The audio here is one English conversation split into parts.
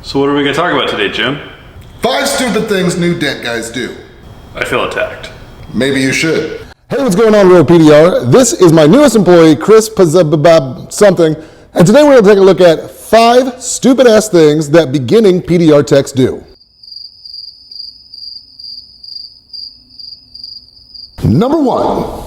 So what are we gonna talk about today, Jim? 5 stupid things new dent guys do. I feel attacked. Maybe you should. Hey, what's going on, Real PDR? This is my newest employee, Chris something, and today we're gonna take a look at 5 stupid ass things that beginning PDR techs do. Number 1.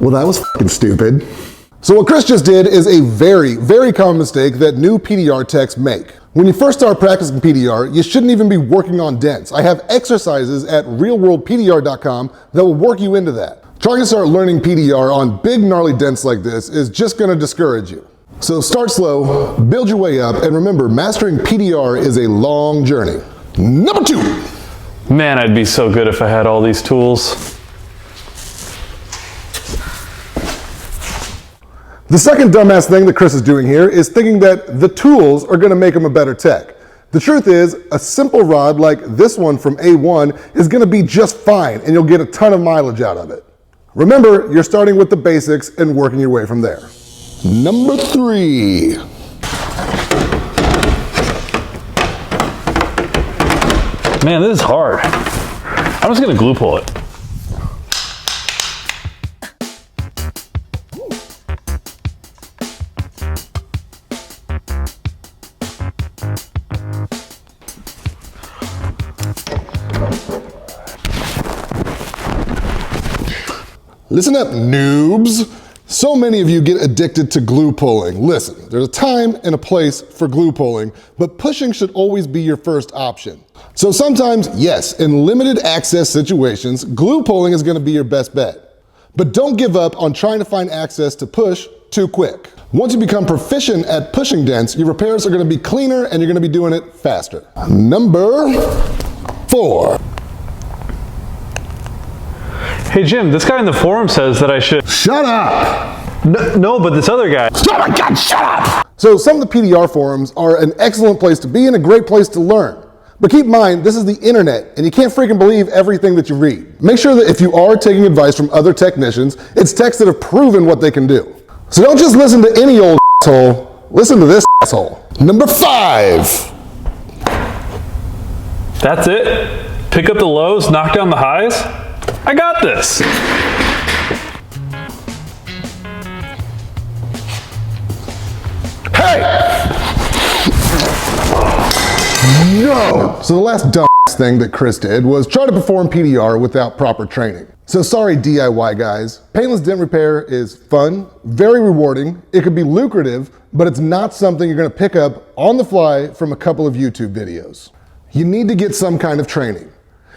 Well, that was fucking stupid. So what Chris just did is a very, very common mistake that new PDR techs make. When you first start practicing PDR, you shouldn't even be working on dents. I have exercises at realworldpdr.com that will work you into that. Trying to start learning PDR on big gnarly dents like this is just gonna discourage you. So start slow, build your way up, and remember, mastering PDR is a long journey. Number 2. Man, I'd be so good if I had all these tools. The second dumbass thing that Chris is doing here is thinking that the tools are gonna make him a better tech. The truth is, a simple rod like this one from A1 is gonna be just fine and you'll get a ton of mileage out of it. Remember, you're starting with the basics and working your way from there. Number 3. Man, this is hard. I'm just gonna glue pull it. Listen up, noobs. So many of you get addicted to glue pulling. Listen, there's a time and a place for glue pulling, but pushing should always be your first option. So sometimes, yes, in limited access situations, glue pulling is gonna be your best bet. But don't give up on trying to find access to push too quick. Once you become proficient at pushing dents, your repairs are gonna be cleaner and you're gonna be doing it faster. Number 4. Hey Jim, this guy in the forum says that I should... Shut up! No, but this other guy... Oh my God, shut up! So some of the PDR forums are an excellent place to be and a great place to learn. But keep in mind, this is the internet and you can't freaking believe everything that you read. Make sure that if you are taking advice from other technicians, it's techs that have proven what they can do. So don't just listen to any old asshole, listen to this asshole. Number 5. That's it? Pick up the lows, knock down the highs? I got this. Hey! No! So the last dumb thing that Chris did was try to perform PDR without proper training. So sorry DIY guys, paintless dent repair is fun, very rewarding, it could be lucrative, but it's not something you're gonna pick up on the fly from a couple of YouTube videos. You need to get some kind of training.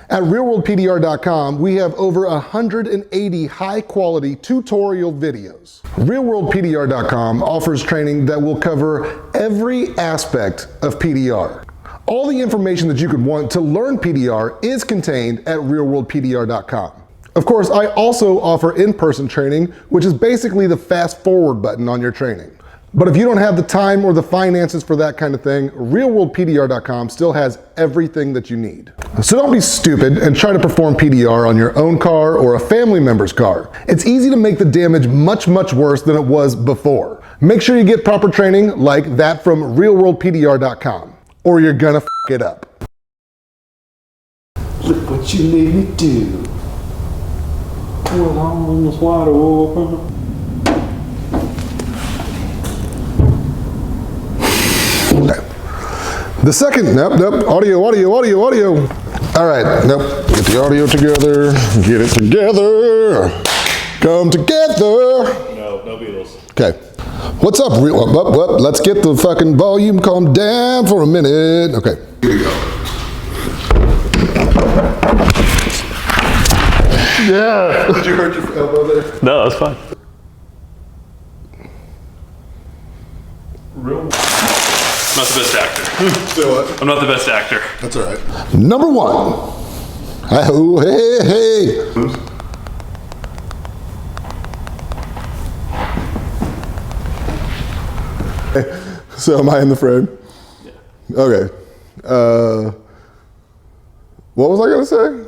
At realworldpdr.com, we have over 180 high-quality tutorial videos. Realworldpdr.com offers training that will cover every aspect of PDR. All the information that you could want to learn PDR is contained at realworldpdr.com. Of course, I also offer in-person training, which is basically the fast-forward button on your training. But if you don't have the time or the finances for that kind of thing, realworldpdr.com still has everything that you need. So don't be stupid and try to perform PDR on your own car or a family member's car. It's easy to make the damage much, much worse than it was before. Make sure you get proper training like that from realworldpdr.com, or you're gonna f it up. Look what you made me do. Well, I'm almost wide open. Okay. The second, nope, audio. All right, nope, get the audio together, get it together, come together. No Beatles. Okay, what's up, let's get the fucking volume calmed down for a minute. Okay, here we go. Yeah. Did you hurt your elbow there? No, that's fine. I'm not the best actor. Say what? I'm not the best actor. That's all right. Number 1. Oh, hey. So am I in the frame? Yeah. Okay. What was I gonna say?